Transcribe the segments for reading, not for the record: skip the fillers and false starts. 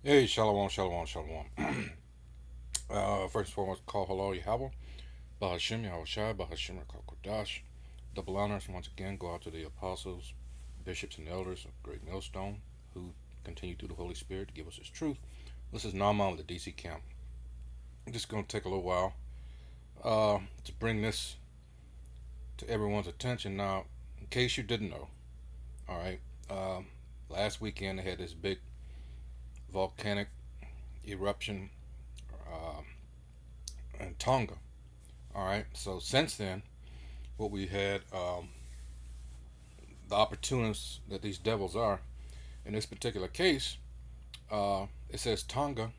Hey, shalom, shalom, shalom. First and foremost, call hello, Yahweh, Bahashim, Yahweh Shai, Bahashim, Kodash. Double honors once again go out to the apostles, bishops, and elders of Great Millstone who continue through the Holy Spirit to give us His truth. This is Nama of the DC camp. I'm just going to take a little while to bring this to everyone's attention. Now, in case you didn't know, all right, last weekend they had this big volcanic eruption uh, in Tonga. All right. So since then, what we had, the opportunists that these devils are, in this particular case, it says Tonga,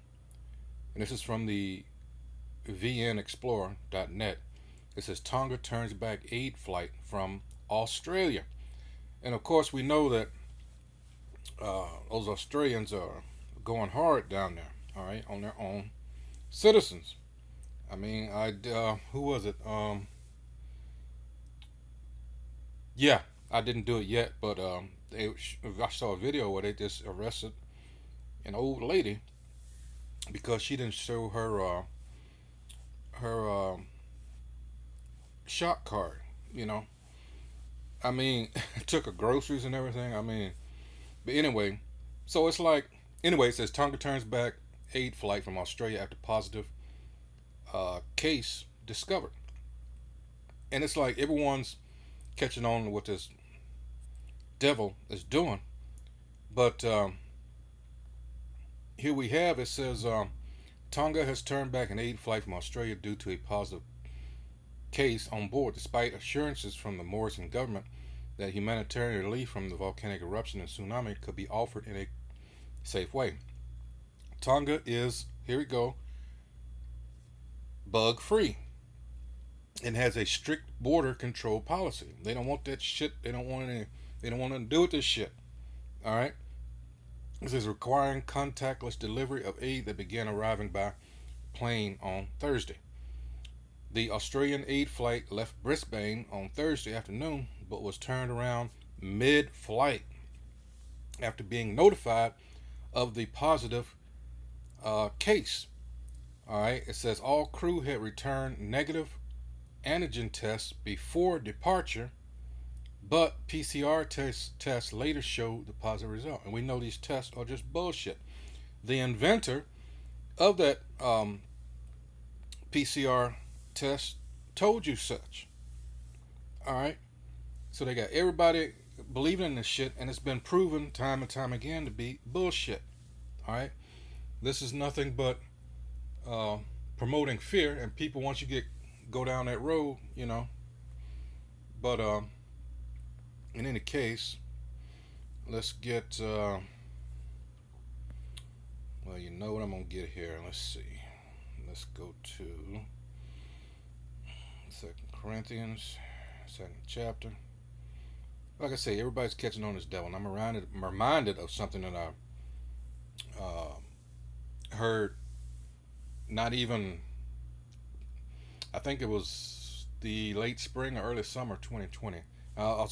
and this is from the vnexplorer.net. It says Tonga turns back aid flight from Australia. And of course, we know that those Australians are going hard down there, all right, on their own citizens. I mean, who was it? Yeah, I didn't do it yet, but I saw a video where they just arrested an old lady because she didn't show her shop card. You know, I mean, took her groceries and everything. I mean, but anyway, so it's like anyway. It says Tonga turns back aid flight from Australia after positive case discovered, and it's like everyone's catching on to what this devil is doing. But here we have it says Tonga has turned back an aid flight from Australia due to a positive case on board, despite assurances from the Morrison government that humanitarian relief from the volcanic eruption and tsunami could be offered in a safe way. Tonga is, here we go, bug free and has a strict border control policy. They don't want that shit. They don't want to do with this shit. All right. This is requiring contactless delivery of aid that began arriving by plane on Thursday. The Australian aid flight left Brisbane on Thursday afternoon but was turned around mid flight after being notified of the positive case. All right, it says all crew had returned negative antigen tests before departure, but PCR tests later showed the positive result. And we know these tests are just bullshit. The inventor of that PCR test told you such. All right. So they got everybody believing in this shit, and it's been proven time and time again to be bullshit. All right. This is nothing but promoting fear, and people once you go down that road, you know. But in any case, let's get. Well, you know what I'm gonna get here. Let's see. Let's go to 2 Corinthians, second chapter. Like I say, everybody's catching on this devil, and I'm reminded of something that I heard. Not even, I think it was the late spring or early summer 2020. I'll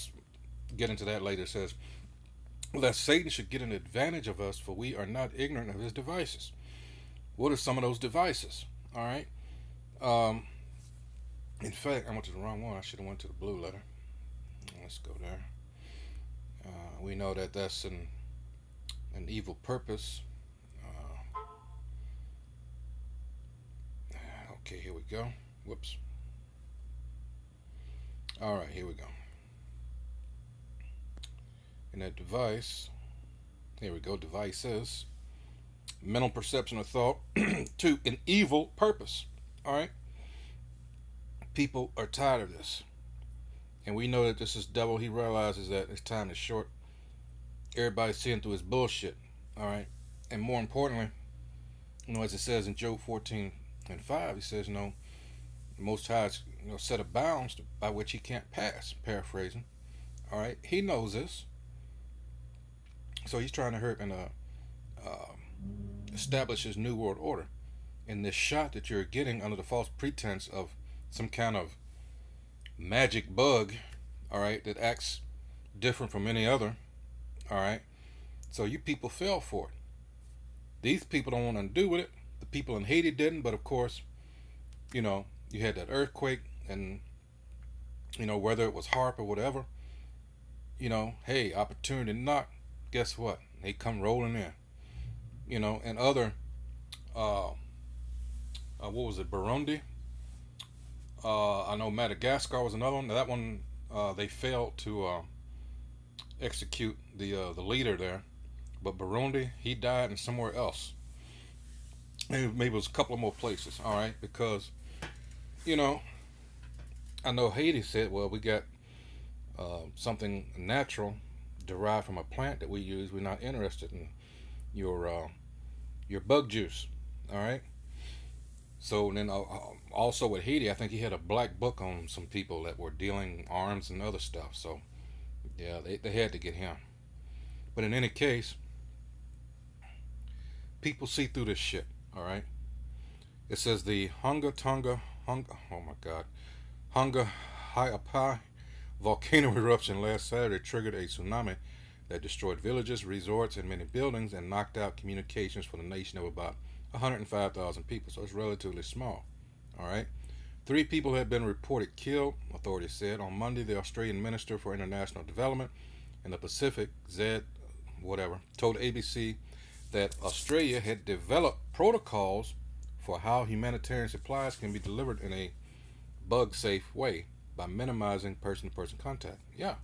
get into that later. It says, lest Satan should get an advantage of us, for we are not ignorant of his devices. What are some of those devices? All right. In fact, I went to the wrong one. I should have went to the blue letter. Let's go there. We know that that's an evil purpose. Okay, here we go. Whoops. All right, here we go. And that device, here we go, devices, mental perception of thought to an evil purpose. All right? People are tired of this. And we know that this is devil. He realizes that his time is short. Everybody's seeing through his bullshit. All right? And more importantly, as it says in Job 14:5, he says, the Most High set a bounds by which he can't pass, paraphrasing. All right? He knows this. So he's trying to hurt and establish his new world order. And this shot that you're getting under the false pretense of some kind of magic bug, all right, that acts different from any other, all right. So you people fell for it. These people don't want nothing to do with it. The people in Haiti didn't, but of course, you had that earthquake, and whether it was HARP or whatever, hey, opportunity knock. Guess what? They come rolling in. And other, uh, what was it, Burundi? I know Madagascar was another one. That one, they failed to execute the leader there. But Burundi, he died in somewhere else. Maybe it was a couple of more places. All right, because you know, I know Haiti said, well, we got something natural derived from a plant that we use. We're not interested in your uh, your bug juice. All right. So then, also with Haiti, I think he had a black book on some people that were dealing arms and other stuff. So yeah, they had to get him. But in any case, people see through this shit. All right. It says the Tonga. Oh my God, Hunga Haiapai volcano eruption last Saturday triggered a tsunami that destroyed villages, resorts, and many buildings and knocked out communications for the nation of about 105,000 people. So it's relatively small. All right. Three people have been reported killed, authorities said. On Monday, the Australian Minister for International Development in the Pacific, Zed, whatever, told ABC that Australia had developed protocols for how humanitarian supplies can be delivered in a bug safe way by minimizing person to person contact. Yeah.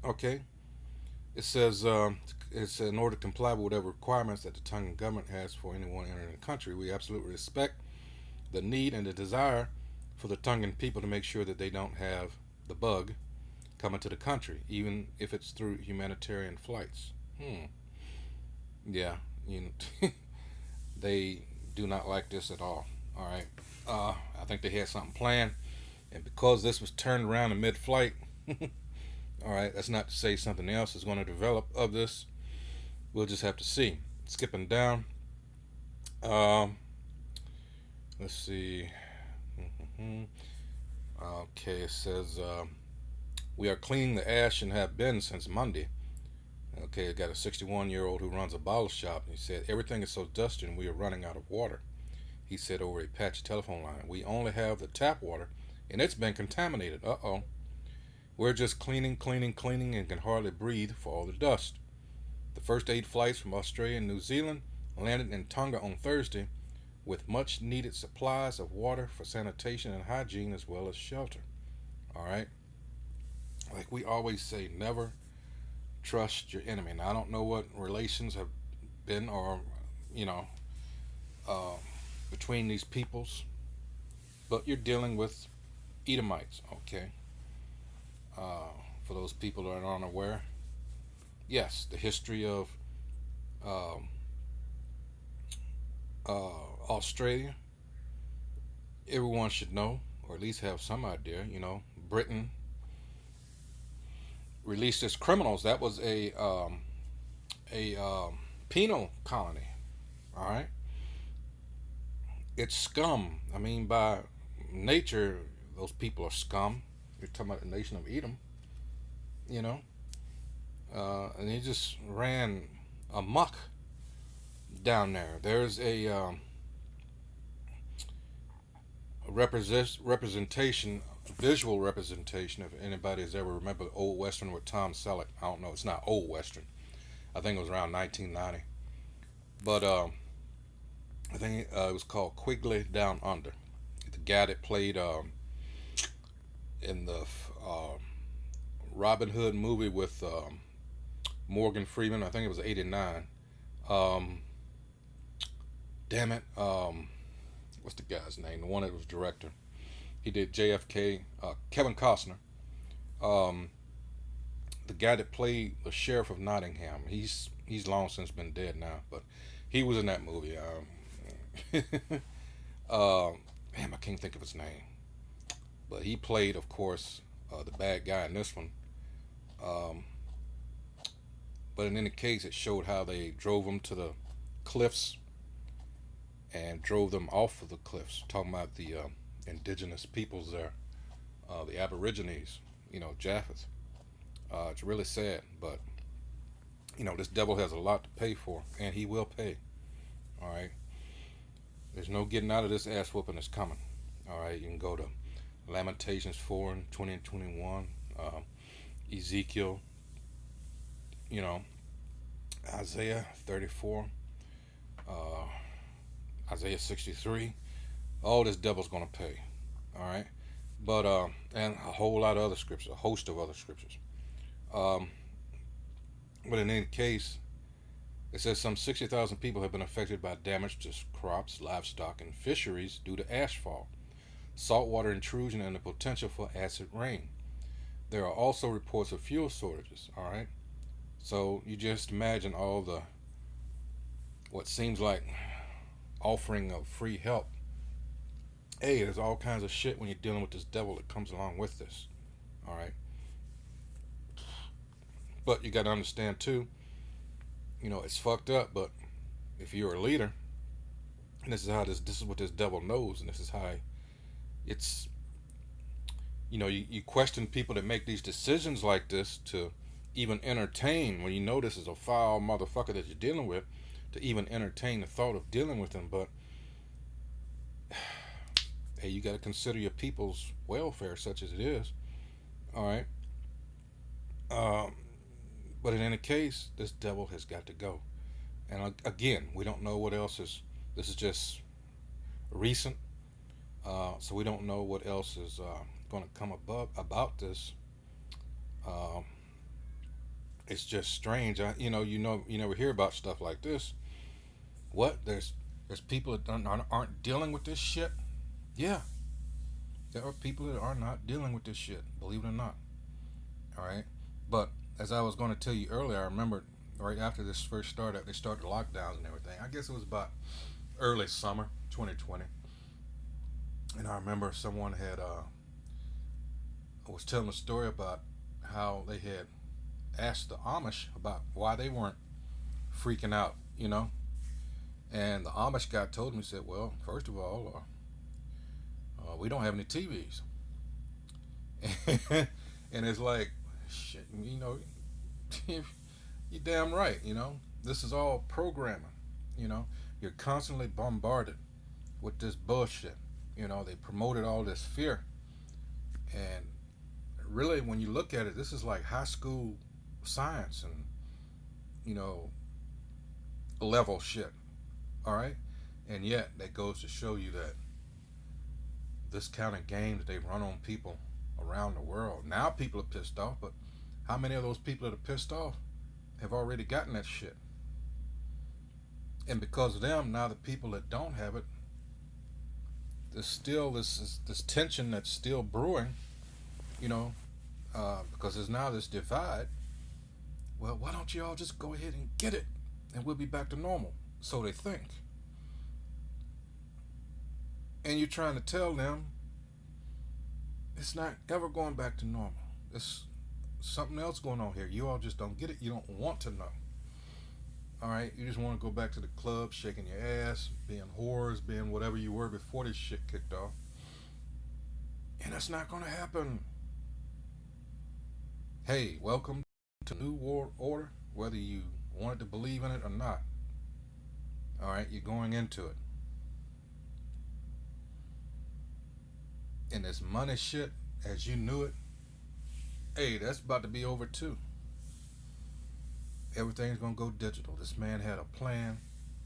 Okay. It says it's in order to comply with whatever requirements that the Tongan government has for anyone entering the country. We absolutely respect the need and the desire for the Tongan people to make sure that they don't have the bug coming to the country, even if it's through humanitarian flights. Yeah, they do not like this at all. All right. I think they had something planned, and because this was turned around in mid-flight, all right, that's not to say something else is going to develop of this. We'll just have to see. Skipping down. Um, let's see. Okay, it says we are cleaning the ash and have been since Monday. Okay, I got a 61-year-old who runs a bottle shop. He said everything is so dusty and we are running out of water. He said over a patchy telephone line. We only have the tap water, and it's been contaminated. Uh-oh. We're just cleaning, cleaning, cleaning, and can hardly breathe for all the dust. The first 8 flights from Australia and New Zealand landed in Tonga on Thursday with much needed supplies of water for sanitation and hygiene as well as shelter. All right? Like we always say, never trust your enemy. Now, I don't know what relations have been or, you know, uh, between these peoples, but you're dealing with Edomites, okay? For those people that are unaware, yes, the history of um, Australia, everyone should know, or at least have some idea. Britain released its criminals. That was a penal colony. All right, it's scum. I mean, by nature, those people are scum. You're talking about the nation of Edom, you know, and they just ran amok down there. There's a representation, visual representation. If anybody has ever remembered Old Western with Tom Selleck, I don't know. It's not Old Western. I think it was around 1990, but I think it was called Quigley Down Under. The guy that played in the Robin Hood movie with Morgan Freeman. I think it was '89. Um, damn it. What's the guy's name? The one that was director. He did JFK. Kevin Costner. Um, the guy that played the sheriff of Nottingham. He's long since been dead now, but he was in that movie. Damn, I can't think of his name. But he played, of course, the bad guy in this one. Um, but in any case, it showed how they drove him to the cliffs and drove them off of the cliffs. Talking about the indigenous peoples there, the Aborigines, Japheth. It's really sad, but This devil has a lot to pay for, and he will pay. All right. There's no getting out of this ass whooping that's coming. All right. You can go to Lamentations 4 and 20 and 21, Ezekiel, you know, Isaiah 34, uh, Isaiah 63. All this devil's gonna pay. All right. But and a whole lot of other scriptures, a host of other scriptures. Um, but in any case, it says some 60,000 people have been affected by damage to crops, livestock, and fisheries due to ashfall, saltwater intrusion, and the potential for acid rain. There are also reports of fuel shortages. All right, so you just imagine all the what seems like offering of free help. Hey, there's all kinds of shit when you're dealing with this devil that comes along with this. All right, but you got to understand too. It's fucked up, but if you're a leader, and this is what this devil knows, and this is how it's you question people that make these decisions like this to even entertain when you know this is a foul motherfucker that you're dealing with, to even entertain the thought of dealing with him. But hey, you got to consider your people's welfare, such as it is. All right. Um, but in any case, this devil has got to go. And again, we don't know what else is. This is just recent, so we don't know what else is going to come above about this. Um, it's just strange. You never hear about stuff like this. What? There's people that aren't dealing with this shit. Yeah, there are people that are not dealing with this shit. Believe it or not. All right, but as I was going to tell you earlier, I remember right after this first started, they started lockdowns and everything. I guess it was about early summer 2020, and I remember someone had was telling a story about how they had asked the Amish about why they weren't freaking out, and the Amish guy told me, he said, "Well, first of all, we don't have any TVs," and it's like, shit, you're damn right, this is all programming, you're constantly bombarded with this bullshit. They promoted all this fear, and really, when you look at it, this is like high school science and level shit. All right, and yet that goes to show you that this kind of game that they run on people around the world. Now people are pissed off, but how many of those people that are pissed off have already gotten that shit? And because of them, now the people that don't have it, there's still this tension that's still brewing, because there's now this divide. Well, why don't you all just go ahead and get it, and we'll be back to normal? So they think. And you're trying to tell them it's not ever going back to normal. It's something else going on here. You all just don't get it. You don't want to know. All right, you just want to go back to the club, shaking your ass, being whores, being whatever you were before this shit kicked off. And that's not going to happen. Hey, welcome to New World Order, whether you wanted to believe in it or not. All right, you're going into it. And this money shit, as you knew it, hey, that's about to be over too. Everything's gonna go digital. This man had a plan,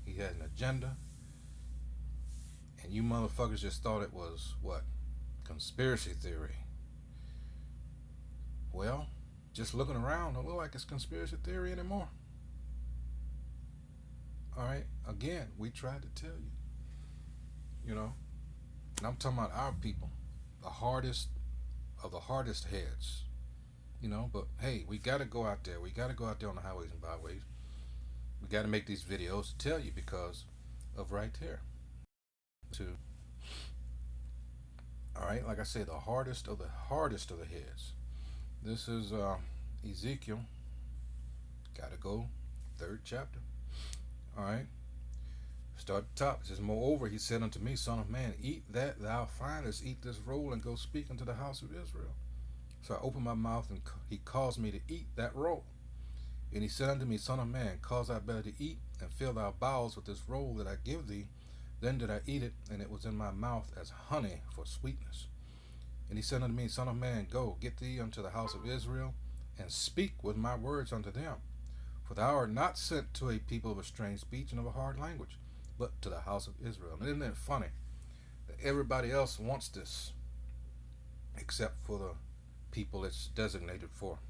he had an agenda, and you motherfuckers just thought it was what? Conspiracy theory. Well, just looking around, don't look like it's conspiracy theory anymore. Alright, again, we tried to tell you. And I'm talking about our people, the hardest of the hardest heads. But hey, we gotta go out there. We gotta go out there on the highways and byways. We gotta make these videos to tell you because of right here. To Alright, like I say, the hardest of the heads. This is Ezekiel. Gotta go. 3rd chapter. Alright. Start at the top. It says, "Moreover, he said unto me, Son of man, eat that thou findest, eat this roll, and go speak unto the house of Israel. So I opened my mouth, and he caused me to eat that roll. And he said unto me, Son of man, cause thy belly to eat, and fill thy bowels with this roll that I give thee. Then did I eat it, and it was in my mouth as honey for sweetness. And he said unto me, Son of man, go, get thee unto the house of Israel, and speak with my words unto them. For thou art not sent to a people of a strange speech and of a hard language, but to the house of Israel. And isn't it funny that everybody else wants this, except for the people it's designated for?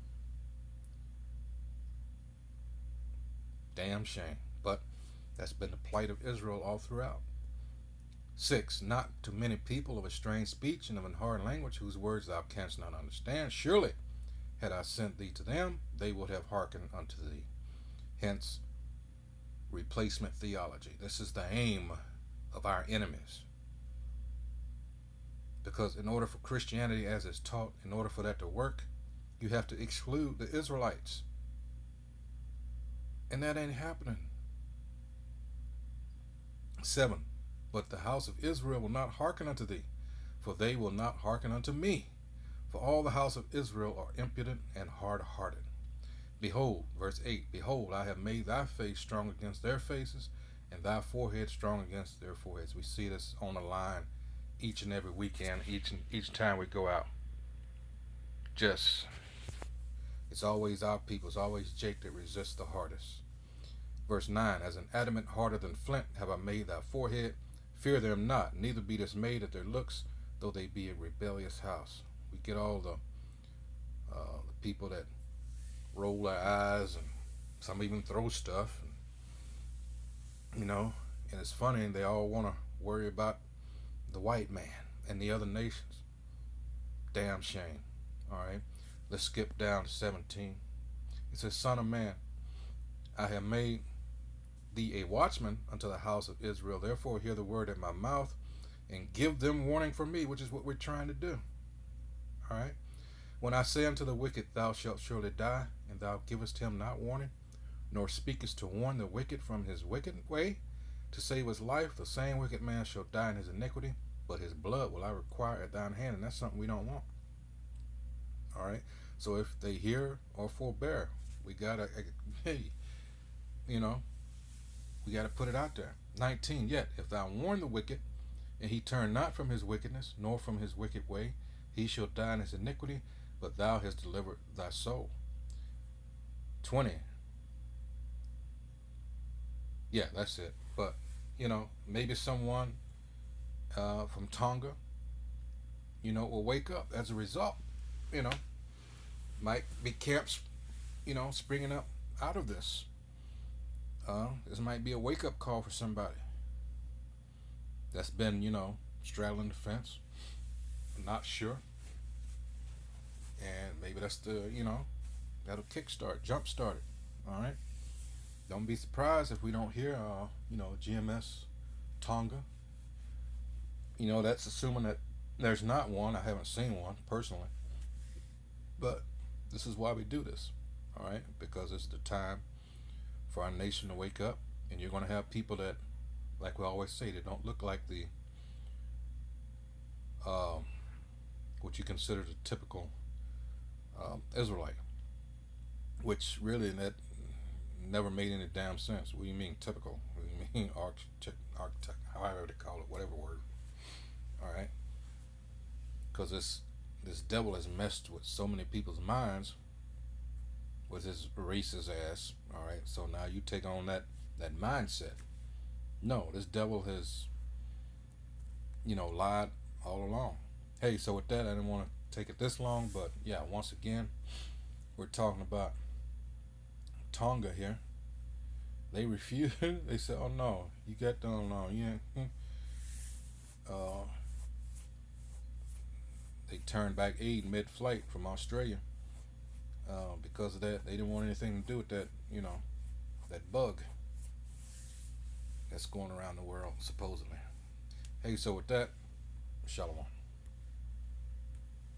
Damn shame. But that's been the plight of Israel all throughout. 6. Not to many people of a strange speech and of an hard language, whose words thou canst not understand. Surely, had I sent thee to them, they would have hearkened unto thee. Hence, replacement theology. This is the aim of our enemies. Because in order for Christianity as it's taught, in order for that to work, you have to exclude the Israelites. And that ain't happening. 7. But the house of Israel will not hearken unto thee, for they will not hearken unto me. For all the house of Israel are impudent and hard-hearted. Behold, verse 8, Behold, I have made thy face strong against their faces, and thy forehead strong against their foreheads. We see this on the line each and every weekend, each time we go out. It's always our people, it's always Jake that resists the hardest. Verse 9, As an adamant harder than flint have I made thy forehead. Fear them not, neither be dismayed at their looks, though they be a rebellious house. We get all the people that roll their eyes, and some even throw stuff, and it's funny, and they all want to worry about the white man and the other nations. Damn shame. All right, let's skip down to 17. It says, Son of man, I have made thee a watchman unto the house of Israel. Therefore hear the word at my mouth, and give them warning from me, which is what we're trying to do. All right. When I say unto the wicked, thou shalt surely die, and thou givest him not warning, nor speakest to warn the wicked from his wicked way, to save his life, the same wicked man shall die in his iniquity, but his blood will I require at thine hand. And that's something we don't want. All right. So if they hear or forbear, we gotta, we gotta put it out there. 19. Yet if thou warn the wicked, and he turn not from his wickedness, nor from his wicked way, he shall die in his iniquity, but thou hast delivered thy soul. 20. Yeah, that's it. But maybe someone from Tonga, will wake up as a result. Might be camps, springing up out of this. This might be a wake-up call for somebody that's been, straddling the fence. I'm not sure. And maybe that's that'll jumpstart it. All right. Don't be surprised if we don't hear, GMS Tonga. That's assuming that there's not one. I haven't seen one personally. But this is why we do this. All right. Because it's the time for our nation to wake up. And you're going to have people that, like we always say, they don't look like the what you consider the typical Israelite, which really that never made any damn sense. What do you mean typical? What do you mean architect, however they call it, whatever word. All right, because this devil has messed with so many people's minds with his racist ass. All right, so now you take on that mindset. No, this devil has lied all along. Hey, so with that, I didn't want to take it this long, but yeah, once again, we're talking about Tonga here. They refused. They said, "Oh no, you got to no, yeah." They turned back aid mid-flight from Australia because of that. They didn't want anything to do with that, that bug that's going around the world supposedly. Hey, so with that, shalom.